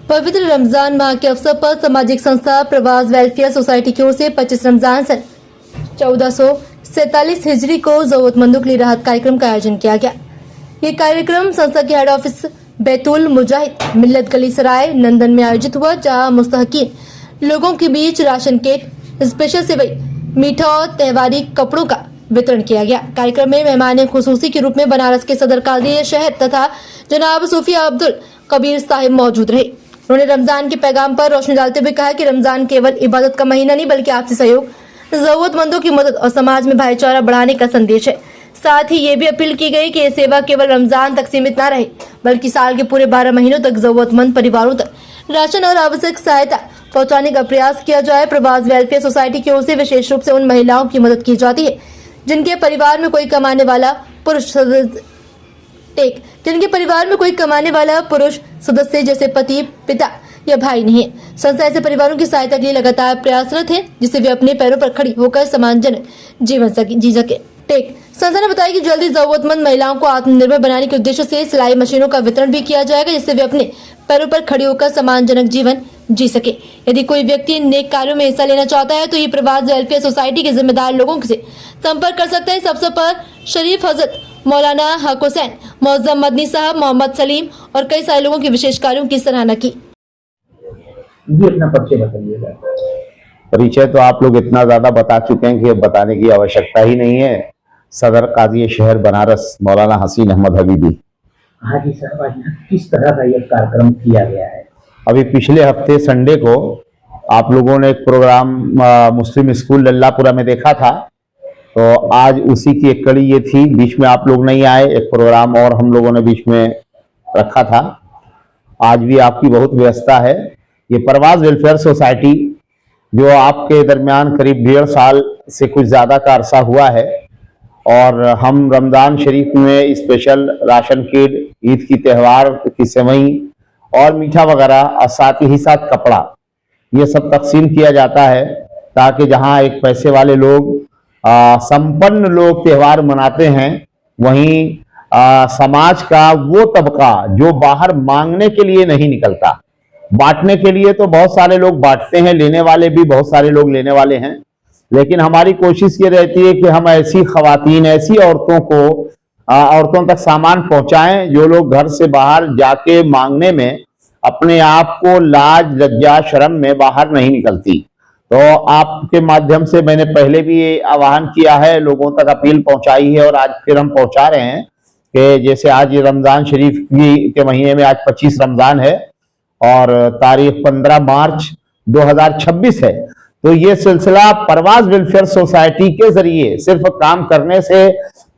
पवित्र रमजान माह के अवसर पर सामाजिक संस्था प्रवास वेलफेयर सोसाइटी की ओर से 25 रमजान सन 1447 हिजरी को जरूरतमंदों के लिए राहत कार्यक्रम का आयोजन किया गया। ये कार्यक्रम संस्था के हेड ऑफिस बैतुल मुजाहिद मिल्लत गली सराय नंदन में आयोजित हुआ, जहां मुस्तहकीन लोगों के बीच राशन किट, स्पेशल सेवई, मीठा और त्योहारी कपड़ों का वितरण किया गया। कार्यक्रम में मेहमान खुसूसी के रूप में बनारस के सदर काजी शहर तथा जनाब सूफिया अब्दुल कबीर साहिब मौजूद रहे। उन्होंने रमजान के पैगाम पर रोशनी डालते हुए कहा कि रमजान केवल इबादत का महीना नहीं बल्कि आपसी सहयोग, जरूरतमंदों की मदद और समाज में भाईचारा बढ़ाने का संदेश है। साथ ही ये भी अपील की गई कि ये सेवा केवल रमजान तक सीमित न रहे बल्कि साल के पूरे 12 महीनों तक जरूरतमंद परिवारों तक राशन और आवश्यक सहायता पहुंचाने का प्रयास किया जाए। प्रवास वेलफेयर सोसाइटी की ओर से विशेष रूप से उन महिलाओं की मदद की जाती है जिनके परिवार में कोई कमाने वाला पुरुष सदस्य जैसे पति, पिता या भाई नहीं है। संस्था ऐसे परिवारों की सहायता के लिए लगातार प्रयासरत है जिससे वे अपने पैरों पर खड़ी होकर सम्मानजनक जीवन जी सके। संस्था ने बताया कि जल्दी जरूरतमंद महिलाओं को आत्मनिर्भर बनाने के उद्देश्य से सिलाई मशीनों का वितरण भी किया जाएगा जिससे वे अपने पैरों पर खड़ी होकर सम्मानजनक जीवन जी सके। यदि कोई व्यक्ति नेक कार्यों में हिस्सा लेना चाहता है तो ये प्रवास वेलफेयर सोसाइटी के जिम्मेदार लोगों से संपर्क कर सकते हैं। इस अवसर पर शरीफ हजरत मौलाना हक हुसैन, मौजम मदनी साहब, मोहम्मद सलीम और कई सारे लोगों के विशेष कार्यों की सराहना की। अपना परिचय बताइएगा। परिचय तो आप लोग इतना ज्यादा बता चुके हैं कि अब बताने की आवश्यकता ही नहीं है। सदर काजी शहर बनारस मौलाना हसीन अहमद हबीबी। हाँ जी सर, आज किस तरह का यह कार्यक्रम किया गया है? अभी पिछले हफ्ते संडे को आप लोगों ने एक प्रोग्राम मुस्लिम स्कूल लल्लापुरा में देखा था, तो आज उसी की एक कड़ी ये थी। बीच में आप लोग नहीं आए, एक प्रोग्राम और हम लोगों ने बीच में रखा था। आज भी आपकी बहुत व्यवस्था है। ये प्रवास वेलफेयर सोसाइटी जो आपके दरमियान करीब 1.5 साल से कुछ ज़्यादा का अरसा हुआ है और हम रमज़ान शरीफ में स्पेशल राशन किट, ईद की त्यौहार की सेवई और मीठा वगैरह और साथ ही साथ कपड़ा, ये सब तकसीम किया जाता है ताकि जहां एक पैसे वाले लोग संपन्न लोग त्यौहार मनाते हैं, वहीं समाज का वो तबका जो बाहर मांगने के लिए नहीं निकलता, बांटने के लिए तो बहुत सारे लोग बांटते हैं, लेने वाले भी बहुत सारे लोग लेने वाले हैं, लेकिन हमारी कोशिश ये रहती है कि हम ऐसी खवातीन, ऐसी औरतों तक सामान पहुंचाएं जो लोग घर से बाहर जाके मांगने में अपने आप को लाज, लज्जा, शर्म में बाहर नहीं निकलती। तो आपके माध्यम से मैंने पहले भी ये आह्वान किया है, लोगों तक अपील पहुंचाई है और आज फिर हम पहुंचा रहे हैं कि जैसे आज ये रमजान शरीफ के महीने में आज 25 रमजान है और तारीख 15 मार्च 2026 है। तो ये सिलसिला प्रवास वेलफेयर सोसाइटी के जरिए सिर्फ काम करने से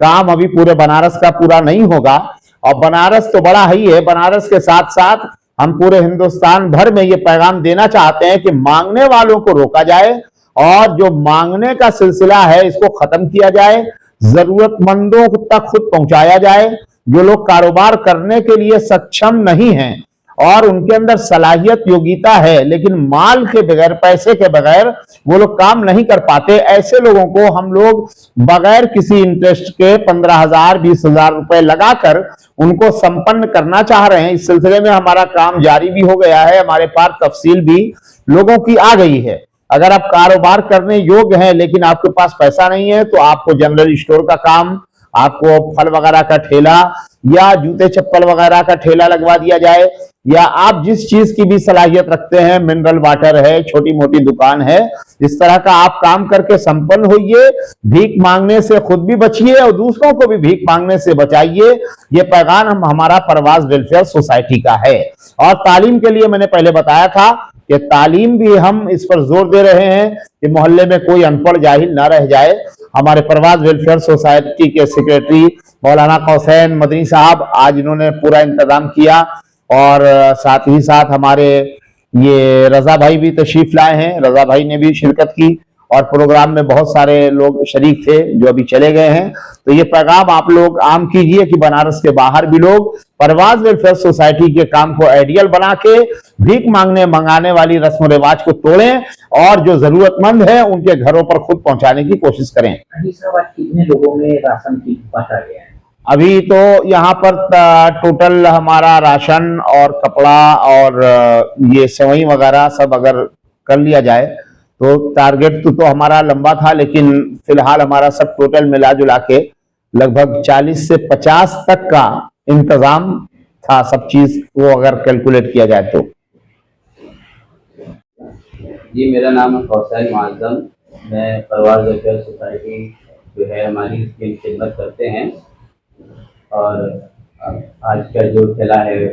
काम अभी पूरे बनारस का पूरा नहीं होगा, और बनारस तो बड़ा ही है, बनारस के साथ साथ हम पूरे हिंदुस्तान भर में ये पैगाम देना चाहते हैं कि मांगने वालों को रोका जाए और जो मांगने का सिलसिला है इसको खत्म किया जाए, जरूरतमंदों तक खुद पहुंचाया जाए। जो लोग कारोबार करने के लिए सक्षम नहीं हैं और उनके अंदर सलाहियत, योग्यता है लेकिन माल के बगैर, पैसे के बगैर वो लोग काम नहीं कर पाते, ऐसे लोगों को हम लोग बगैर किसी इंटरेस्ट के 15,000, 20,000 रुपए लगाकर उनको संपन्न करना चाह रहे हैं। इस सिलसिले में हमारा काम जारी भी हो गया है, हमारे पास तफसील भी लोगों की आ गई है। अगर आप कारोबार करने योग्य हैं लेकिन आपके पास पैसा नहीं है तो आपको जनरल स्टोर का काम, आपको फल वगैरह का ठेला या जूते चप्पल वगैरह का ठेला लगवा दिया जाए, या आप जिस चीज की भी सलाहियत रखते हैं, मिनरल वाटर है, छोटी मोटी दुकान है, इस तरह का आप काम करके संपन्न होइए। भीख मांगने से खुद भी बचिए और दूसरों को भी भीख मांगने से बचाइए। ये पैगाम हमारा प्रवास वेलफेयर सोसाइटी का है। और तालीम के लिए मैंने पहले बताया था कि तालीम भी हम इस पर जोर दे रहे हैं कि मोहल्ले में कोई अनपढ़ जाहिल ना रह जाए। हमारे प्रवास वेलफेयर सोसाइटी के सेक्रेटरी मौलाना हुसैन मदनी साहब आज इन्होंने पूरा इंतजाम किया और साथ ही साथ हमारे ये रजा भाई भी तशरीफ लाए हैं, रजा भाई ने भी शिरकत की और प्रोग्राम में बहुत सारे लोग शरीक थे जो अभी चले गए हैं। तो ये पैगाम आप लोग आम कीजिए कि बनारस के बाहर भी लोग प्रवास वेलफेयर सोसाइटी के काम को आइडियल बना के भीख मंगाने वाली रस्म रिवाज को तोड़ें और जो जरूरतमंद है उनके घरों पर खुद पहुंचाने की कोशिश करें। कितने लोगों में राशन किट बांटा गया है? अभी तो यहाँ पर टोटल हमारा राशन और कपड़ा और ये सेवई वगैरह सब अगर कर लिया जाए तो टारगेट तो हमारा लंबा था, लेकिन फिलहाल हमारा सब टोटल मिला जुला के लगभग 40 से 50 तक का इंतजाम था, सब चीज वो अगर कैलकुलेट किया जाए तो। जी, मेरा नाम है कौशल माजम। मैं परिवार वेलफेयर सोसाइटी जो है हमारी इसकी खिदमत करते हैं। और आज का जो चला है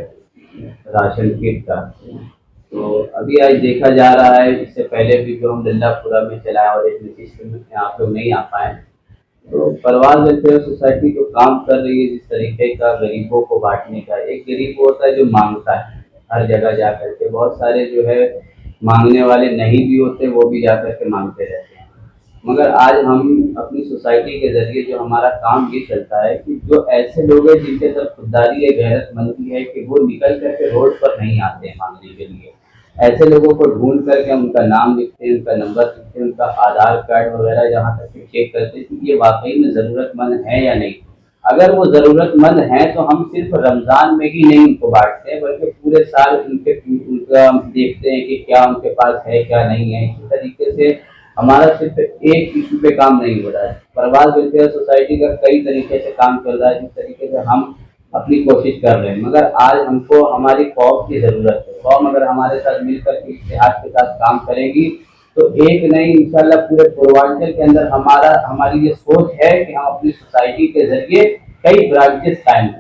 राशन किट का, तो अभी आज देखा जा रहा है, इससे पहले भी जो हम लल्लापुरा में चलाया और एक निश्चित में आप लोग नहीं आ पाए, तो परिवार वेलफेयर सोसाइटी जो काम कर रही है जिस तरीके का गरीबों को बांटने का। एक गरीब होता है जो मांगता है हर जगह जा करके, बहुत सारे जो है मांगने वाले नहीं भी होते, वो भी जा करके मांगते रहते हैं। मगर आज हम अपनी सोसाइटी के जरिए जो हमारा काम ये चलता है कि जो ऐसे लोग हैं जिनके अंदर खुददारी है, गैरतमंदी है, कि वो निकल करके रोड पर नहीं आते हैं मांगने के लिए, ऐसे लोगों को ढूंढ करके उनका नाम लिखते हैं, उनका नंबर लिखते हैं, उनका आधार कार्ड वगैरह जहाँ तक चेक करते हैं कि ये वाकई में ज़रूरतमंद है या नहीं। अगर वो ज़रूरतमंद है तो हम सिर्फ रमज़ान में ही नहीं उनको बांटते हैं, बल्कि पूरे साल उनका देखते हैं कि क्या उनके पास है क्या नहीं है। इसी तरीके से हमारा सिर्फ एक इशू पे काम नहीं हो रहा है, परिवार वेलफेयर सोसाइटी का कई तरीके से काम चल रहा है, जिस तरीके से हम अपनी कोशिश कर रहे हैं। मगर आज हमको हमारी कौम की ज़रूरत है। कौम अगर हमारे साथ मिलकर इत्तेहाद के साथ काम करेगी तो एक नहीं, इंशाल्लाह पूरे पूर्वांचल के अंदर हमारी ये सोच है कि हम अपनी सोसाइटी के जरिए कई ब्रांचेस कायम करें।